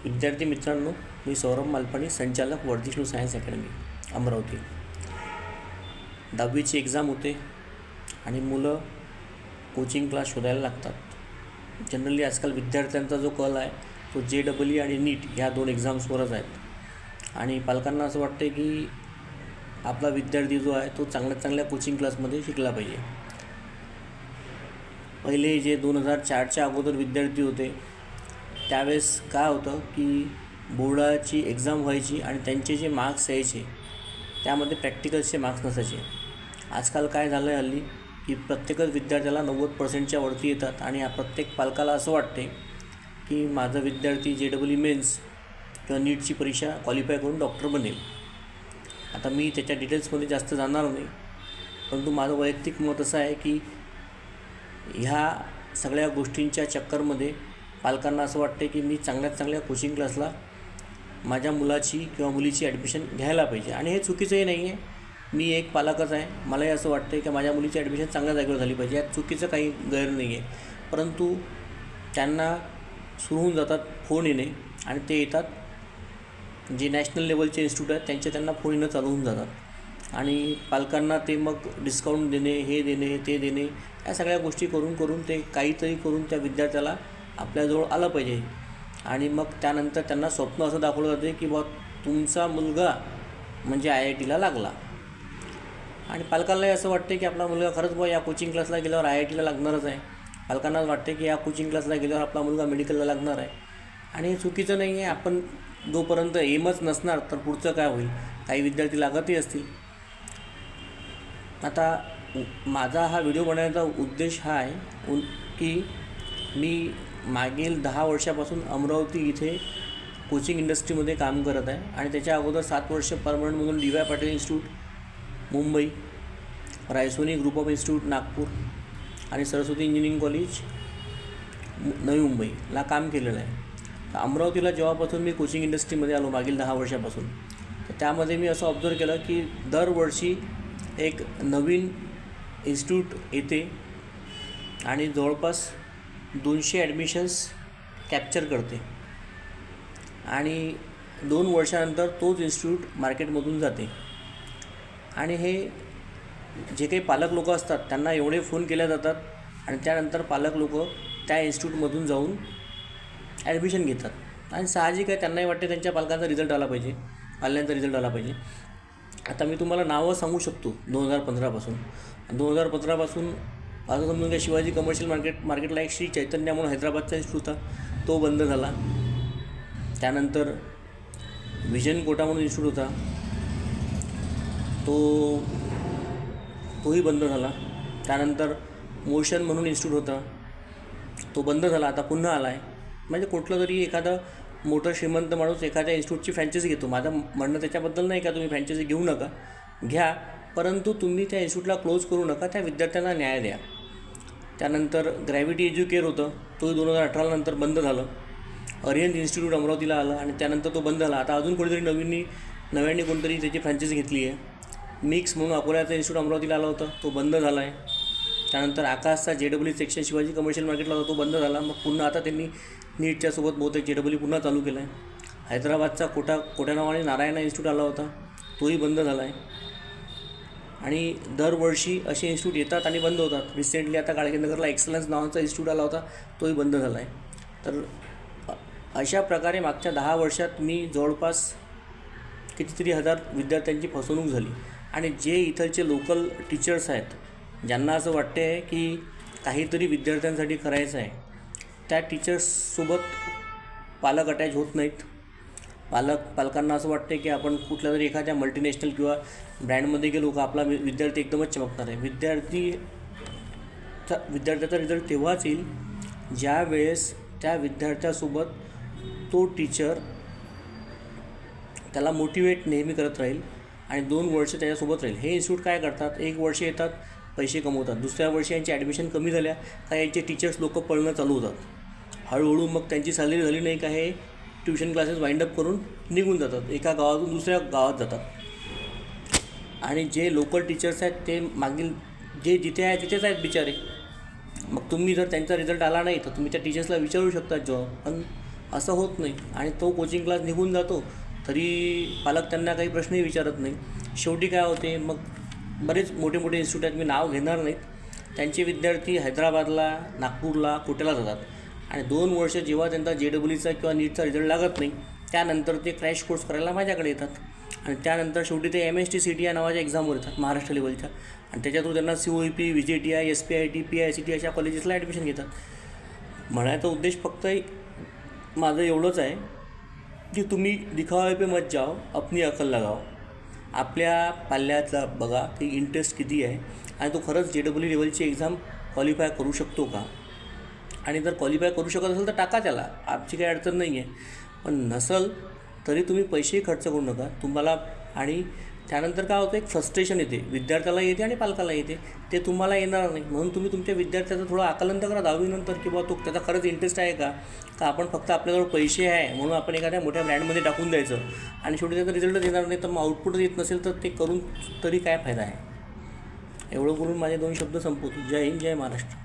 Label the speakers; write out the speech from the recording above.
Speaker 1: विद्यार्थी मित्रांनो, मी सौरभ मालपाणी, संचालक वर्धिष्णू सायन्स अकॅडमी अमरावती. 10वीची एक्झाम होते आणि मुलं कोचिंग क्लास शोधायला लागतात. जनरली आजकाल विद्यार्थ्यांचा जो कल आहे तो JEE आणि नीट ह्या 2 एक्झाम्सवरच आहेत आणि पालकांना असं वाटते की आपला विद्यार्थी जो आहे तो चांगल्या चांगल्या कोचिंग क्लासमध्ये शिकला पाहिजे. पहिले जे 2004च्या अगोदर विद्यार्थी होते त्यावेळेस काय होतं की बोर्डाची एक्झाम व्हायची आणि त्यांचे जे मार्क्स यायचे त्यामध्ये प्रॅक्टिकल्सचे मार्क्स नसायचे. आजकाल काय झालं आहे हल्ली की प्रत्येकच विद्यार्थ्याला 90%च्या वरती येतात आणि प्रत्येक पालकाला असं वाटते की माझा विद्यार्थी JEE मेन्स किंवा नीटची परीक्षा क्वालिफाय करून डॉक्टर बनेल. आता मी त्याच्या डिटेल्समध्ये जास्त जाणार नाही, परंतु माझं वैयक्तिक मत असं आहे की ह्या सगळ्या गोष्टींच्या चक्करमध्ये पालकांना असं वाटते की मी चांगल्यात चांगल्या कोचिंग क्लासला माझ्या मुलाची किंवा मुलीची ॲडमिशन घ्यायला पाहिजे. आणि हे चुकीचंही नाही आहे. मी एक पालकच आहे, मलाही असं वाटतं की माझ्या मुलीची ॲडमिशन चांगल्या जागेवर झाली पाहिजे. यात चुकीचं काही गैर नाही आहे. परंतु त्यांना सुरू होऊन जातात फोन येणे आणि ते येतात जे नॅशनल लेवलचे इन्स्टिट्यूट आहेत त्यांना फोन येणं चालू होऊन जातात आणि पालकांना ते मग डिस्काउंट देणे, हे देणे, ते देणे, या सगळ्या गोष्टी करून ते काहीतरी करून त्या विद्यार्थ्याला आपल्याजवळ आलं पाहिजे. आणि मग त्यानंतर त्यांना स्वप्न असं दाखवलं जाते की बा तुमचा मुलगा म्हणजे IITला लागला. आणि पालकांनाही असं वाटते की आपला मुलगा खरंच या कोचिंग क्लासला गेल्यावर IITला लागणारच आहे. पालकांना वाटते की या कोचिंग क्लासला गेल्यावर आपला मुलगा मेडिकलला लागणार आहे. आणि हे चुकीचं नाही आहे. आपण जोपर्यंत एमच नसणार तर पुढचं काय होईल. काही विद्यार्थी लागतही असतील. आता माझा हा व्हिडिओ बनवण्याचा उद्देश हा आहे की मी मागील 10 वर्षापासून अमरावती इथे कोचिंग इंडस्ट्रीमध्ये काम करत आहे आणि त्याच्या अगोदर 7 वर्ष परमनंटमधून DY Patil institute Mumbai, Raisoni group of institute Nagpur आणि सरस्वती इंजिनिअरिंग कॉलेज नवी मुंबईला काम केलेलं आहे. तर अमरावतीला जेव्हापासून मी कोचिंग इंडस्ट्रीमध्ये आलो मागील 10 वर्षापासून, तर त्यामध्ये मी असं ऑब्झर्व केलं की दरवर्षी एक नवीन इन्स्टिट्यूट येते आणि जवळपास 200 ॲडमिशन्स कॅप्चर करते आणि 2 वर्षानंतर तोच इन्स्टिट्यूट मार्केटमधून जाते. आणि हे जे काही पालक लोक असतात त्यांना एवढे फोन केले जातात आणि त्यानंतर पालक लोक त्या इन्स्टिट्यूटमधून जाऊन ॲडमिशन घेतात आणि साहजिक आहे त्यांनाही वाटते त्यांच्या पालकांचा रिझल्ट आला पाहिजे, पाल्यांचा रिझल्ट आला पाहिजे. आता मी तुम्हाला नावं सांगू शकतो 2015पासून. 2015पासून असं समजून काय शिवाजी कमर्शियल मार्केटला एक श्री चैतन्य म्हणून हैदराबादचा इन्स्टिट्यूट होता, तो बंद झाला. त्यानंतर विजन कोटा म्हणून इन्स्टिट्यूट होता, तोही बंद झाला. त्यानंतर मोशन म्हणून इन्स्टिट्यूट होता, तो बंद झाला, आता पुन्हा आला आहे. म्हणजे कुठलं तरी एखादा मोठं श्रीमंत माणूस एखाद्या इन्स्टिट्यूटची फ्रँचायझी घेतो. माझं म्हणणं त्याच्याबद्दल नाही का तुम्ही फ्रँचायझी घेऊ नका, घ्या, परंतु तुम्ही त्या इन्स्टिट्यूटला क्लोज करू नका, त्या विद्यार्थ्यांना न्याय द्या. त्यानंतर ग्रॅव्हिटी एज्युकेअर होतं, तोही 2018 नंतर बंद झालं. अरिहंत इन्स्टिट्यूट अमरावतीला आलं आणि त्यानंतर तो बंद झाला. आता अजून कोणीतरी नव्याने कोणतरी त्याची फ्रँचायझी घेतली आहे. मिक्स म्हणून अकोल्याचा इन्स्टिट्यूट अमरावतीला आला होता, तो बंद झाला आहे. त्यानंतर आकाशचा JEE सेक्शन शिवाजी कमर्शियल मार्केटला होता, तो बंद झाला. मग पुन्हा आता त्यांनी नीटच्यासोबत बहुतेक JEE पुन्हा चालू केला आहे. हैदराबादचा कोट्या नावाने नारायणा इन्स्टिट्यूट आला होता, तोही बंद झाला आहे. आणि दरवर्षी असे इन्स्टिट्यूट येतात आणि बंद होतात. रिसेंटली आता गाडगेनगरला एक्सलन्स नावाचा इन्स्टिट्यूट आला होता, तोही बंद झाला आहे. तर अशा प्रकारे मागच्या 10 वर्षात मी जवळपास कितीतरी हजार विद्यार्थ्यांची फसवणूक झाली. आणि जे इथलचे लोकल टीचर्स आहेत ज्यांना असं वाटते आहे की काहीतरी विद्यार्थ्यांसाठी करायचं आहे, त्या टीचर्ससोबत पालक अटॅच होत नाहीत. पालकांना असं वाटते की आपण कुठल्या तरी एखाद्या मल्टीनॅशनल किंवा ब्रँडमध्ये गेलो का आपला विद्यार्थी एकदमच चमकणार आहे. विद्यार्थ्याचा रिझल्ट तेव्हाच येईल ज्या वेळेस त्या विद्यार्थ्यासोबत तो टीचर त्याला मोटिवेट नेहमी करत राहील आणि 2 वर्ष त्याच्यासोबत राहील. हे इन्स्टिट्यूट काय करतात, 1 वर्ष येतात, पैसे कमवतात, दुसऱ्या वर्षी यांची ॲडमिशन कमी झाल्या का यांचे टीचर्स लोक पळणं चालू होतात. हळूहळू मग त्यांची सॅलरी झाली नाही का हे ट्युशन क्लासेस वाइंडअप करून निघून जातात, एका गावातून दुसऱ्या गावात जातात. आणि जे लोकल टीचर्स आहेत ते मागील जे जिथे आहे तिथेच आहेत बिचारे. मग तुम्ही जर त्यांचा रिझल्ट आला नाही तर तुम्ही त्या टीचर्सला विचारू शकता जॉब, पण असं होत नाही आणि तो कोचिंग क्लास निघून जातो तरी पालक त्यांना काही प्रश्नही विचारत नाही. शेवटी काय होते, मग बरेच मोठे मोठे इन्स्टिट्यूट आहेत, मी नाव घेणार नाहीत, त्यांचे विद्यार्थी हैदराबादला, नागपूरला, कोट्याला जातात आणि 2 वर्ष जेव्हा त्यांचा JEEचा किंवा नीटचा रिझल्ट लागत नाही त्यानंतर ते क्रॅश कोर्स करायला माझ्याकडे येतात आणि त्यानंतर शेवटी ते MST-CT या नावाच्या एक्झामवर येतात महाराष्ट्र लेवलच्या आणि त्याच्या थ्रू त्यांना COEP, VJTI, SPIT, PICT अशा कॉलेजेसला ॲडमिशन घेतात. म्हणायचा उद्देश फक्त माझं एवढंच आहे की तुम्ही दिखावे पे मत जाओ, अपनी अकल लगाओ. आपल्या पाल्यातला बघा की इंटरेस्ट किती आहे आणि तो खरंच JEE लेवलची एक्झाम क्वालिफाय करू शकतो का, आणि जर क्वालिफाय करू शकत असेल तर टाका त्याला, आमची काही अडचण नाही आहे. पण नसेल तरी तुम्ही पैसेही खर्च करू नका तुम्हाला. आणि त्यानंतर काय होतं, एक फ्रस्ट्रेशन येते, विद्यार्थ्याला येते आणि पालकाला येते, ते तुम्हाला येणार नाही. म्हणून तुम्ही तुमच्या विद्यार्थ्याचं थोडं आकलन तर करा 10वीनंतर की तो त्याचा खरंच इंटरेस्ट आहे का आपण फक्त आपल्याजवळ पैसे आहे म्हणून आपण एखाद्या मोठ्या ब्रँडमध्ये टाकून द्यायचं आणि शेवटी त्याचा रिझल्टच येणार नाही, तर मग आउटपुटच येत नसेल तर ते करून तरी काय फायदा आहे. एवढं बोलून माझे 2 शब्द संपवतो. जय हिंद, जय महाराष्ट्र.